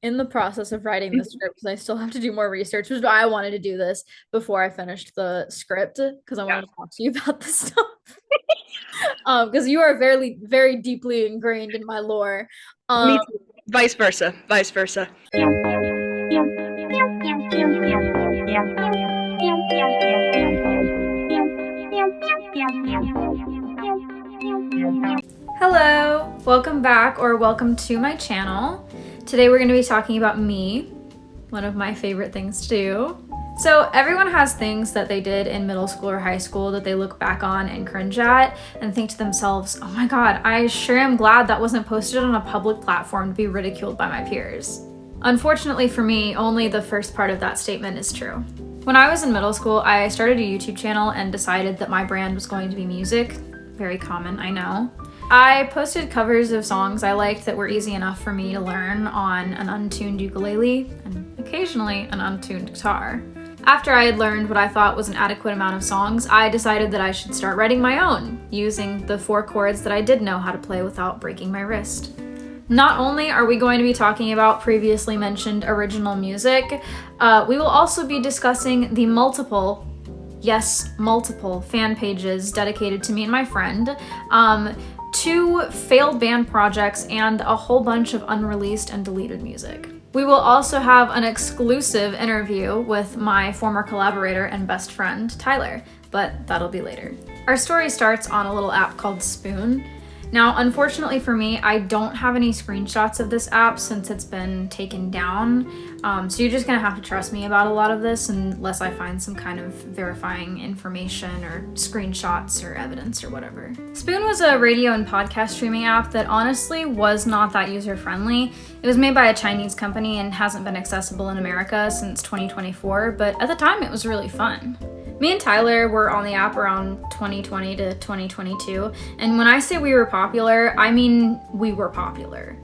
in the process of writing the script because I still have to do more research, which is why I wanted to do this before I finished the script because I Yeah. wanted to talk to you about this stuff. Because you are very, very deeply ingrained in my lore. Me Um, too. Vice versa. Vice versa. Hello, welcome back or welcome to my channel. Today we're going to be talking about me, one of my favorite things to do. So everyone has things that they did in middle school or high school that they look back on and cringe at and think to themselves, oh my god, I sure am glad that wasn't posted on a public platform to be ridiculed by my peers. Unfortunately for me, only the first part of that statement is true. When I was in middle school, I started a YouTube channel and decided that my brand was going to be music. Very common, I know. I posted covers of songs I liked that were easy enough for me to learn on an untuned ukulele and occasionally an untuned guitar. After I had learned what I thought was an adequate amount of songs, I decided that I should start writing my own, using the 4 chords that I did know how to play without breaking my wrist. Not only are we going to be talking about previously mentioned original music, we will also be discussing the multiple fan pages dedicated to me and my friend, 2 failed band projects, and a whole bunch of unreleased and deleted music. We will also have an exclusive interview with my former collaborator and best friend, Tyler, but that'll be later. Our story starts on a little app called Spoon. Now, unfortunately for me, I don't have any screenshots of this app since it's been taken down, so you're just gonna have to trust me about a lot of this unless I find some kind of verifying information or screenshots or evidence or whatever. Spoon was a radio and podcast streaming app that honestly was not that user-friendly. It was made by a Chinese company and hasn't been accessible in America since 2024, but at the time it was really fun. Me and Tyler were on the app around 2020 to 2022, and when I say we were popular, I mean we were popular.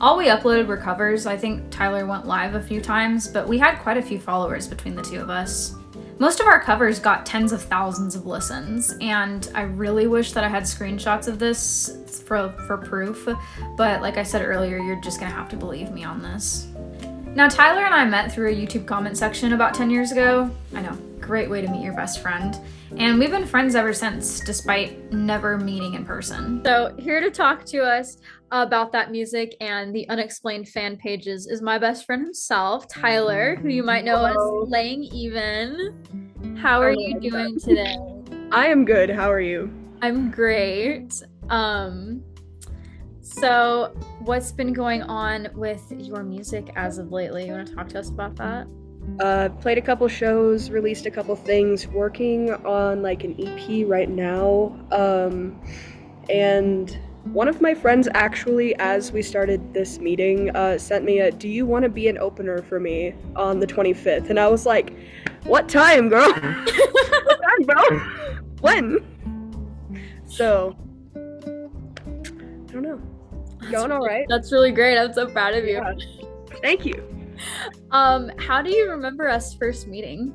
All we uploaded were covers. I think Tyler went live a few times, but we had quite a few followers between the two of us. Most of our covers got tens of thousands of listens, and I really wish that I had screenshots of this for proof, but like I said earlier, you're just gonna have to believe me on this. Now, Tyler and I met through a YouTube comment section about 10 years ago. I know, great way to meet your best friend. And we've been friends ever since, despite never meeting in person. So here to talk to us about that music and the unexplained fan pages is my best friend himself, Tyler, who you might know as Hello. Laying Even. How are Oh you my doing God. today? I am good. How are you? I'm great. So what's been going on with your music as of lately? You want to talk to us about that? Played a couple shows, released a couple things, working on like an EP right now. And one of my friends actually, as we started this meeting, sent me a, "Do you want to be an opener for me on the 25th?" And I was like, "What time, girl? What time, bro? When?" So, I don't know. Going all right. That's really great. I'm so proud of you. Yeah. Thank you. How do you remember us first meeting?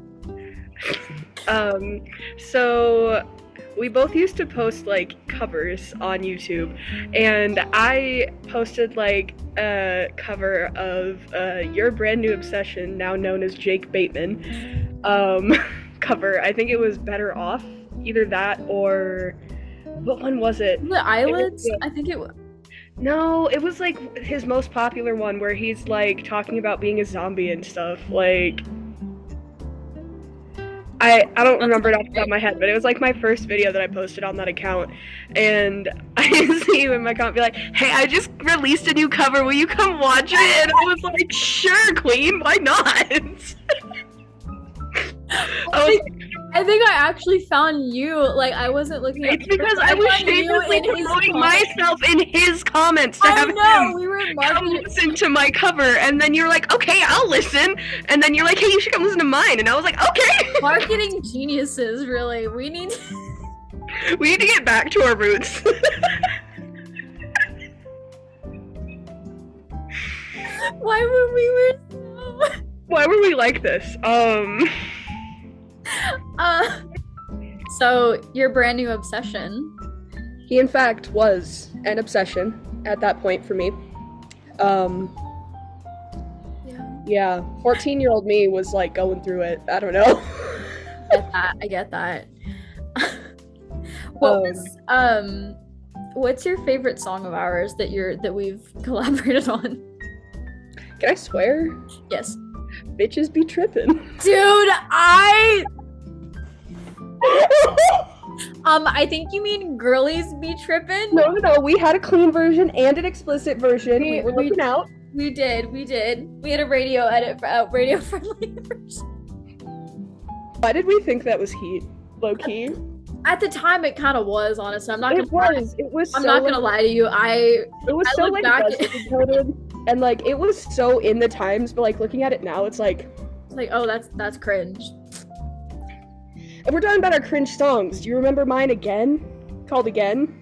So we both used to post like covers on YouTube, and I posted like a cover of Your Brand New Obsession, now known as Jake Bateman, cover. I think it was Better Off, either that or what one was it? The eyelids? It was, I think it was. no, it was like his most popular one where he's like talking about being a zombie and stuff. Like I don't remember it off the top of my head, but it was like my first video that I posted on that account. And I see you in my comment be like, "Hey, I just released a new cover. Will you come watch it?" And I was like, "Sure, queen, why not?" I was I think I actually found you. Like I wasn't looking at. It's because I was found you shamelessly in his promoting comments. myself in his comments to I have know him we were come marketing. listen to my cover, and then you're like, "Okay, I'll listen," and then you're like, "Hey, you should come listen to mine," and I was like, "Okay." Marketing geniuses, really. We need. We need to get back to our roots. Why were we were so. Why were we like this? Uh, so your brand new obsession. He in fact was an obsession at that point for me. Yeah, 14-year-old me was like going through it. I don't know. I get that. What's your favorite song of ours that we've collaborated on? Can I swear? Yes. Bitches be trippin'. Dude, I think you mean girlies be trippin'. No, we had a clean version and an explicit version. We were looking out. We did. We had a radio friendly version. Why did we think that was heat? Low key. At the time, it kind of was. Honestly, I'm not gonna lie to you. It was so like coded, and like it was so in the times. But like looking at it now, it's like oh, that's cringe. If we're talking about our cringe songs, do you remember mine Again? Called Again?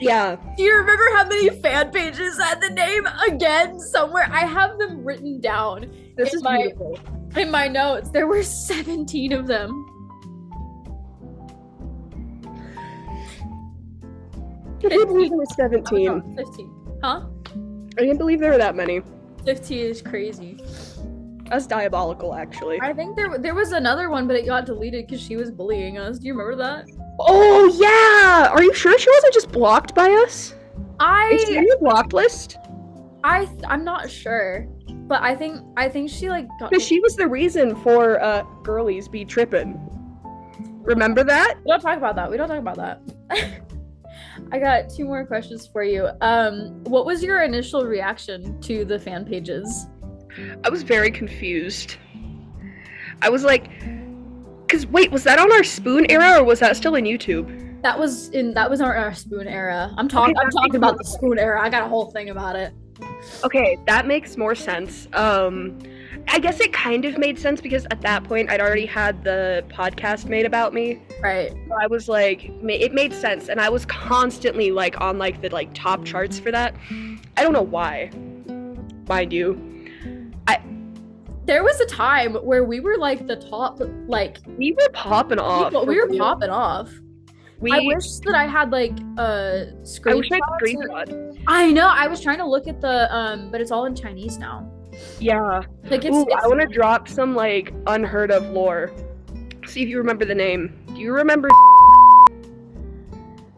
Yeah. Do you remember how many fan pages had the name Again somewhere? I have them written down. This is beautiful. In my notes, there were 17 of them. I can't believe there were 17. Oh, 15. Huh? I can't believe there were that many. 15 is crazy. That's diabolical, actually. I think there was another one, but it got deleted because she was bullying us. Do you remember that? Oh, yeah! Are you sure she wasn't just blocked by us? Is she on your blocked list? I'm not sure. But I think she like got... Because she was the reason for girlies be trippin'. Remember that? We don't talk about that. I got 2 more questions for you. What was your initial reaction to the fan pages? I was very confused. I was like, cause wait, was that on our Spoon era or was that still in YouTube? That was our Spoon era. I'm talking about the Spoon era. I got a whole thing about it. Okay, that makes more sense. I guess it kind of made sense because at that point I'd already had the podcast made about me. Right. So I was like, it made sense, and I was constantly like on like the like top charts for that. I don't know why, mind you. There was a time where we were like the top, like we were popping off. We were popping off. I wish that I had like a screenshot. I wish I had screenshot. I know. I was trying to look at the but it's all in Chinese now. Yeah. Like I want to drop some like unheard of lore. See if you remember the name. Do you remember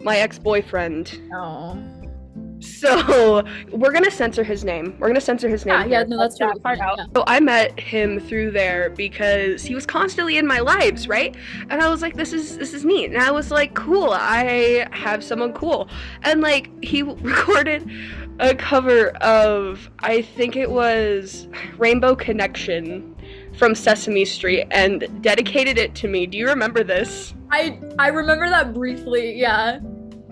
my ex-boyfriend? No. So we're gonna censor his name. Yeah, no, that's that part out. Yeah. So I met him through there because he was constantly in my lives, right? And I was like, this is neat. And I was like, cool. I have someone cool. And like he recorded a cover of, I think it was Rainbow Connection from Sesame Street and dedicated it to me. Do you remember this? I remember that briefly. Yeah.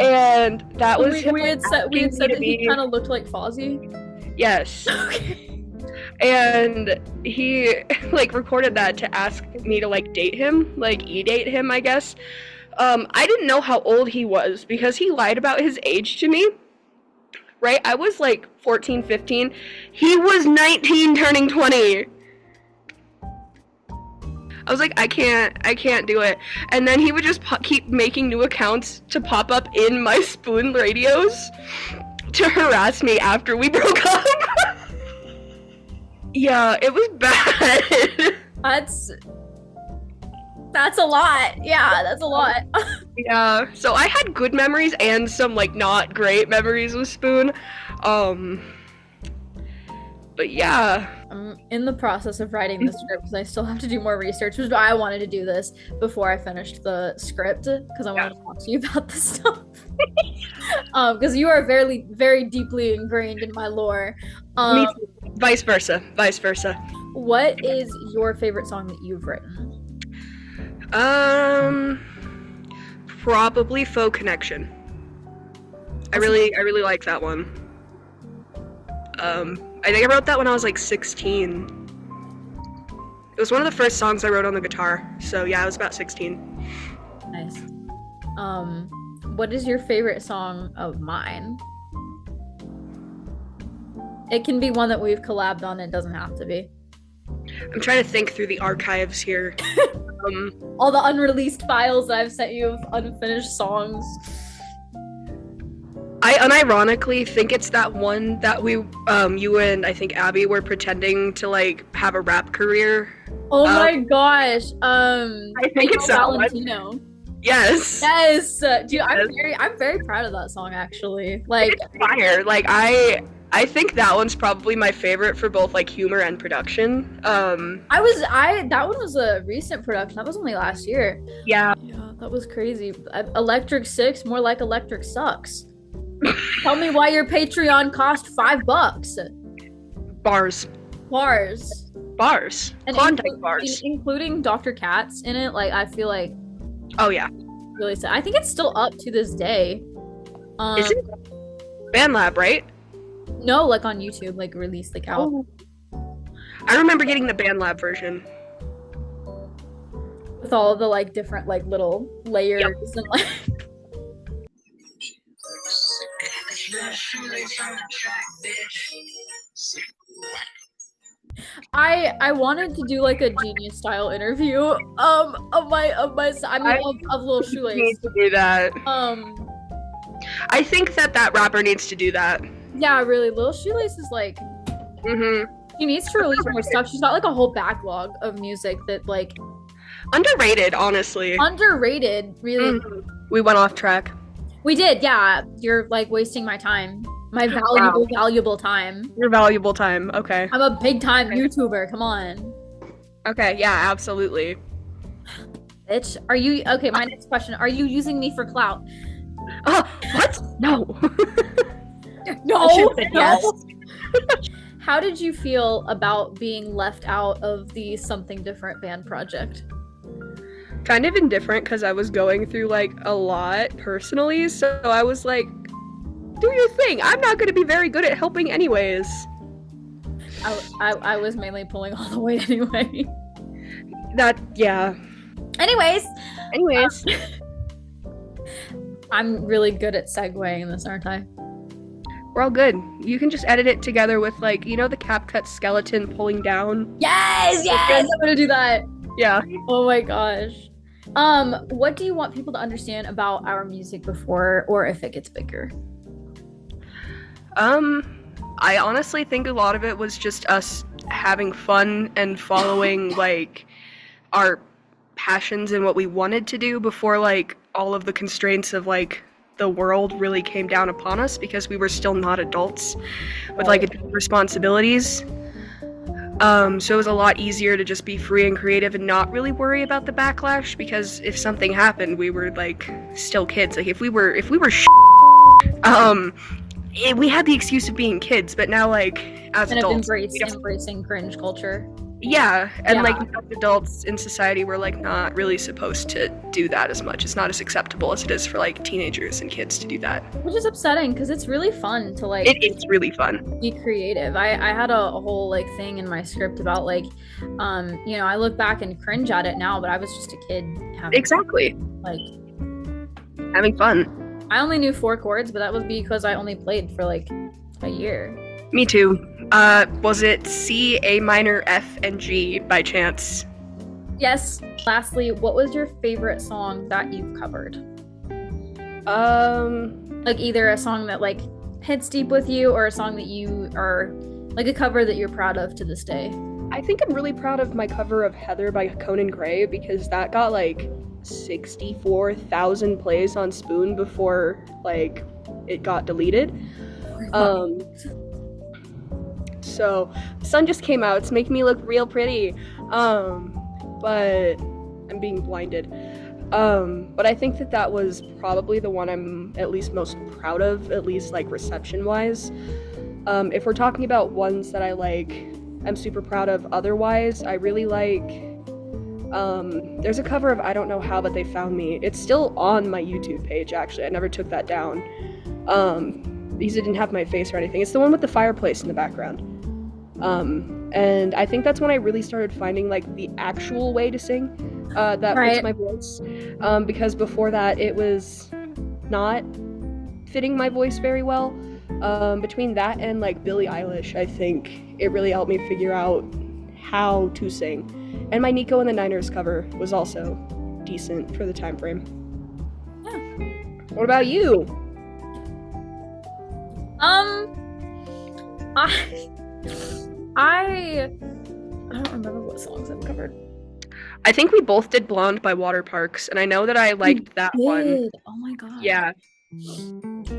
And that was we had said that he kind of looked like Fozzie. Yes. Okay. And he like recorded that to ask me to like date him, like e-date him, I guess. I didn't know how old he was because he lied about his age to me. Right? I was like 14, 15. He was 19 turning 20. I was like, I can't do it. And then he would just keep making new accounts to pop up in my Spoon radios to harass me after we broke up. Yeah, it was bad. That's a lot. Yeah, that's a lot. Yeah, so I had good memories and some like not great memories with Spoon. But yeah. I'm in the process of writing the script because I still have to do more research, which I wanted to do this before I finished the script because I wanted to talk to you about this stuff. Because you are very, very deeply ingrained in my lore. Me too. Vice versa. What is your favorite song that you've written? Probably Faux Connection. I really like that one. I think I wrote that when I was like 16. It was one of the first songs I wrote on the guitar. So yeah, I was about 16. Nice. What is your favorite song of mine? It can be one that we've collabed on. It doesn't have to be. I'm trying to think through the archives here. All the unreleased files that I've sent you of unfinished songs. I unironically think it's that one that we, you and I think Abby were pretending to like have a rap career. Oh my gosh. I think it's that Valentino. one. Yes. Yes. Dude, Yes. I'm very proud of that song actually. Like, It's fire. Like I think that one's probably my favorite for both like humor and production. that one was a recent production. That was only last year. Yeah. Yeah, that was crazy. Electric Six, more like Electric Sucks. Tell me why your Patreon cost $5. Bars. And Klondike bars. including Dr. Katz in it. Like, I feel like Oh yeah. really sad. I think it's still up to this day. Is it? BandLab, right? No, like on YouTube, like released like out. Oh. I remember getting the BandLab version. With all the like different like little layers and like I wanted to do like a Genius style interview of Little You Shoelace. need to do that. I think that rapper needs to do that. Yeah, really, Little Shoelace is like she needs to release more stuff. She's got like a whole backlog of music that like Underrated, honestly. underrated, really. We went off track. We did, yeah. You're like wasting my time. My valuable time. Your valuable time. Okay. I'm a big time YouTuber. Come on. Okay, yeah, absolutely. Bitch. Are you okay, my next question. Are you using me for clout? What? No. No. How did you feel about being left out of the Something Different band project? Kind of indifferent because I was going through like a lot personally, so I was like, do your thing. I'm not going to be very good at helping anyways. I was mainly pulling all the weight anyway. Yeah. Anyways. I'm really good at segueing this, aren't I? We're all good. You can just edit it together with like, you know, the CapCut skeleton pulling down. Yes, I'm gonna do that. Yeah. Oh my gosh. What do you want people to understand about our music before or if it gets bigger? I honestly think a lot of it was just us having fun and following like our passions and what we wanted to do before like all of the constraints of like the world really came down upon us because we were still not adults with like adult responsibilities. So it was a lot easier to just be free and creative and not really worry about the backlash because if something happened, we were like still kids. Like if we were we had the excuse of being kids, but now like as kind adults, of embracing cringe culture. Yeah, and like as adults in society, we're like not really supposed to do that as much. It's not as acceptable as it is for like teenagers and kids to do that. Which is upsetting because it's really fun to like. It is really fun. Be creative. I had a whole like thing in my script about like, you know, I look back and cringe at it now, but I was just a kid having having fun. I only knew 4 chords, but that was because I only played for like a year. Me too. Was it C, A minor, F, and G by chance? Yes. Lastly, what was your favorite song that you've covered? Like either a song that like hits deep with you or a song that you are like a cover that you're proud of to this day. I think I'm really proud of my cover of Heather by Conan Gray because that got like 64,000 plays on Spoon before like it got deleted. So the sun just came out. It's making me look real pretty. But I'm being blinded. But I think that was probably the one I'm at least most proud of, at least like reception wise. If we're talking about ones that I like, I'm super proud of otherwise, I really like, there's a cover of I Don't Know How But They Found Me. It's still on my YouTube page, actually. I never took that down. Because it didn't have my face or anything. It's the one with the fireplace in the background. And I think that's when I really started finding like the actual way to sing that fits my voice. Because before that it was not fitting my voice very well. Between that and like Billie Eilish, I think it really helped me figure out how to sing. And my Niko and the Niners cover was also decent for the time frame. Yeah. What about you? I I don't remember what songs I've covered. I think we both did Blonde by Water Parks, and I know that I liked that one. Oh my god. Yeah.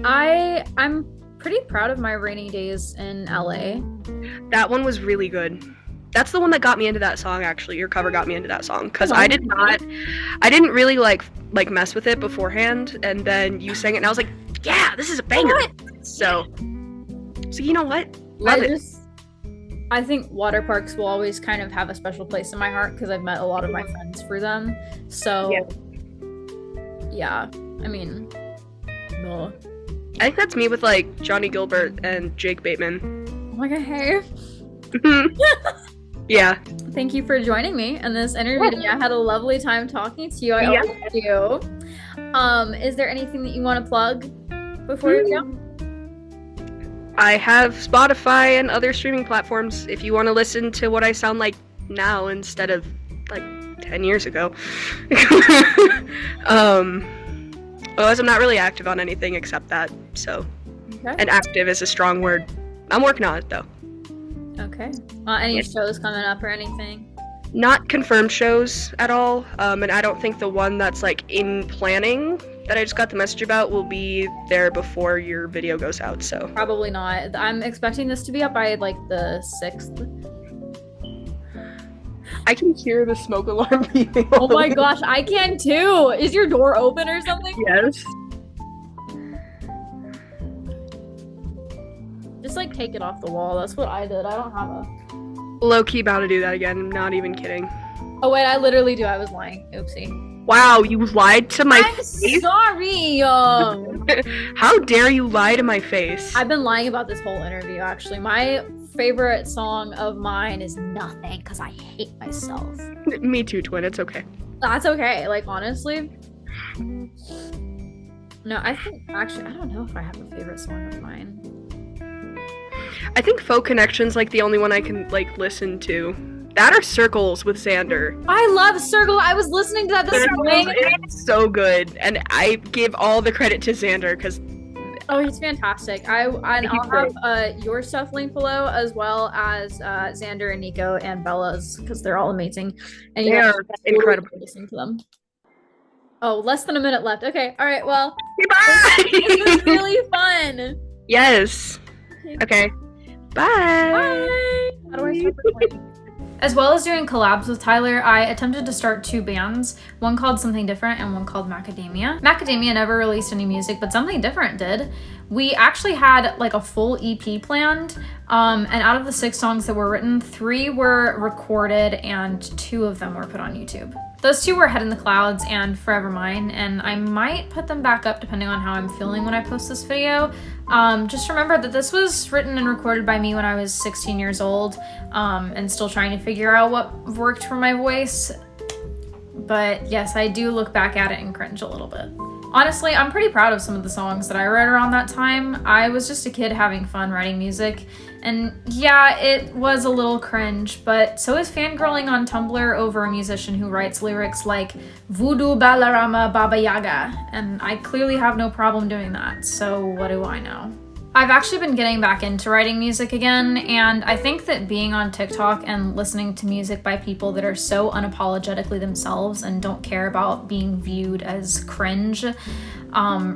I'm pretty proud of my Rainy Days in LA. That one was really good. That's the one that got me into that song, actually. Your cover got me into that song. Because I didn't really like mess with it beforehand, and then you sang it, and I was like, yeah, this is a banger. So you know what? Love it. I think water parks will always kind of have a special place in my heart because I've met a lot of my friends through them. So, yeah. I mean, no. I think that's me with like Johnny Gilbert and Jake Bateman. Oh my god, hey. Yeah. Thank you for joining me in this interview. I had a lovely time talking to you. I always do. Is there anything that you want to plug before we go? I have Spotify and other streaming platforms if you want to listen to what I sound like now instead of like 10 years ago. Otherwise, I'm not really active on anything except that, so. Okay. And active is a strong word. I'm working on it, though. Okay. Any shows coming up or anything? Not confirmed shows at all, and I don't think the one that's like in planning that I just got the message about will be there before your video goes out, so. Probably not. I'm expecting this to be up by like the 6th. I can hear the smoke alarm beeping. Oh my gosh, I can too! Is your door open or something? Yes. Just like take it off the wall. That's what I did. I don't have a... Low-key about to do that again. I'm not even kidding. Oh wait, I literally do. I was lying. Oopsie. Wow, you lied to my face? I'm sorry! How dare you lie to my face? I've been lying about this whole interview, actually. My favorite song of mine is Nothing, because I hate myself. Me too, twin. It's okay. That's okay. Like, honestly. No, I think, actually, I don't know if I have a favorite song of mine. I think Faux Connection's like the only one I can like listen to. That or Circles with Xander. I love Circles. I was listening to that this morning. It's so good, and I give all the credit to Xander because. Oh, he's fantastic. I'll have your stuff linked below, as well as Xander and Niko and Bella's, because they're all amazing. And they are incredible. Listen to them. Oh, less than a minute left. Okay. All right. Well, bye. This was really fun. Yes. Okay. Bye. Bye. How do I stop recording? As well as doing collabs with Tyler, I attempted to start 2 bands, one called Something Different and one called Macadamia. Macadamia never released any music, but Something Different did. We actually had like a full EP planned, and out of the 6 songs that were written, 3 were recorded and 2 of them were put on YouTube. Those 2 were Head in the Clouds and Forever Mine, and I might put them back up depending on how I'm feeling when I post this video. Just remember that this was written and recorded by me when I was 16 years old, and still trying to figure out what worked for my voice. But yes, I do look back at it and cringe a little bit. Honestly, I'm pretty proud of some of the songs that I wrote around that time. I was just a kid having fun writing music, and yeah, it was a little cringe, but so is fangirling on Tumblr over a musician who writes lyrics like Voodoo Balarama Baba Yaga, and I clearly have no problem doing that, so what do I know? I've actually been getting back into writing music again, and I think that being on TikTok and listening to music by people that are so unapologetically themselves and don't care about being viewed as cringe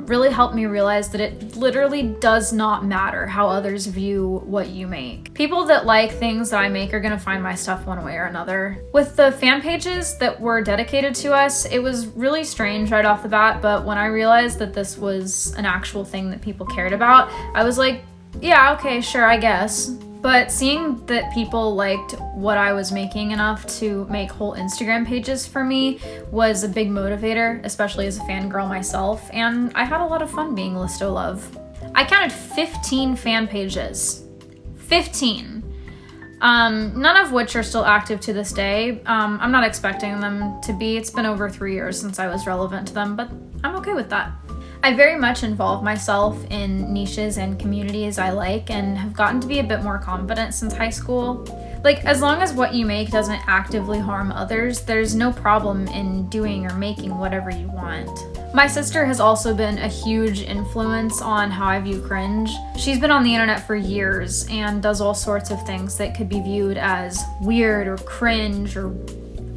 really helped me realize that it literally does not matter how others view what you make. People that like things that I make are gonna find my stuff one way or another. With the fan pages that were dedicated to us, it was really strange right off the bat, but when I realized that this was an actual thing that people cared about, I was like, yeah, okay, sure, I guess. But seeing that people liked what I was making enough to make whole Instagram pages for me was a big motivator, especially as a fangirl myself, and I had a lot of fun being ListoLove. I counted 15 fan pages. 15. None of which are still active to this day. I'm not expecting them to be. It's been over 3 years since I was relevant to them, but I'm okay with that. I very much involve myself in niches and communities I like and have gotten to be a bit more confident since high school. Like, as long as what you make doesn't actively harm others, there's no problem in doing or making whatever you want. My sister has also been a huge influence on how I view cringe. She's been on the internet for years and does all sorts of things that could be viewed as weird or cringe or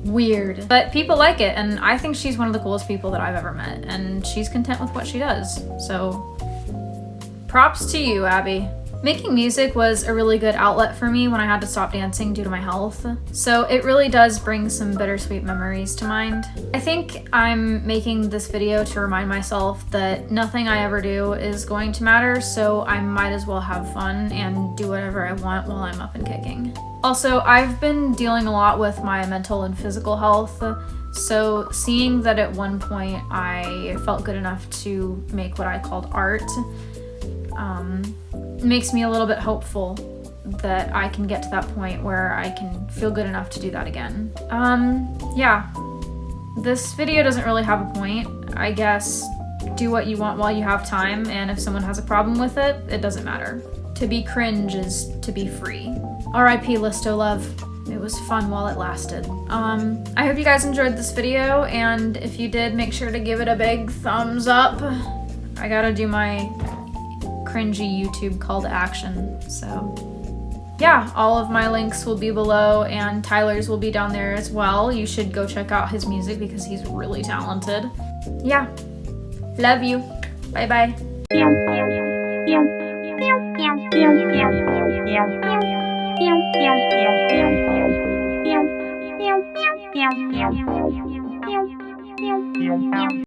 weird. But people like it, and I think she's one of the coolest people that I've ever met, and she's content with what she does. So, props to you, Abby. Making music was a really good outlet for me when I had to stop dancing due to my health, so it really does bring some bittersweet memories to mind. I think I'm making this video to remind myself that nothing I ever do is going to matter, so I might as well have fun and do whatever I want while I'm up and kicking. Also, I've been dealing a lot with my mental and physical health, so seeing that at one point I felt good enough to make what I called art, makes me a little bit hopeful that I can get to that point where I can feel good enough to do that again. Yeah. This video doesn't really have a point. I guess do what you want while you have time, and if someone has a problem with it, it doesn't matter. To be cringe is to be free. R.I.P. ListoLove. It was fun while it lasted. I hope you guys enjoyed this video, and if you did, make sure to give it a big thumbs up. I gotta do my cringy YouTube call to action, so yeah, all of my links will be below, and Tyler's will be down there as well. You should go check out his music because he's really talented. Yeah, love you. Bye bye.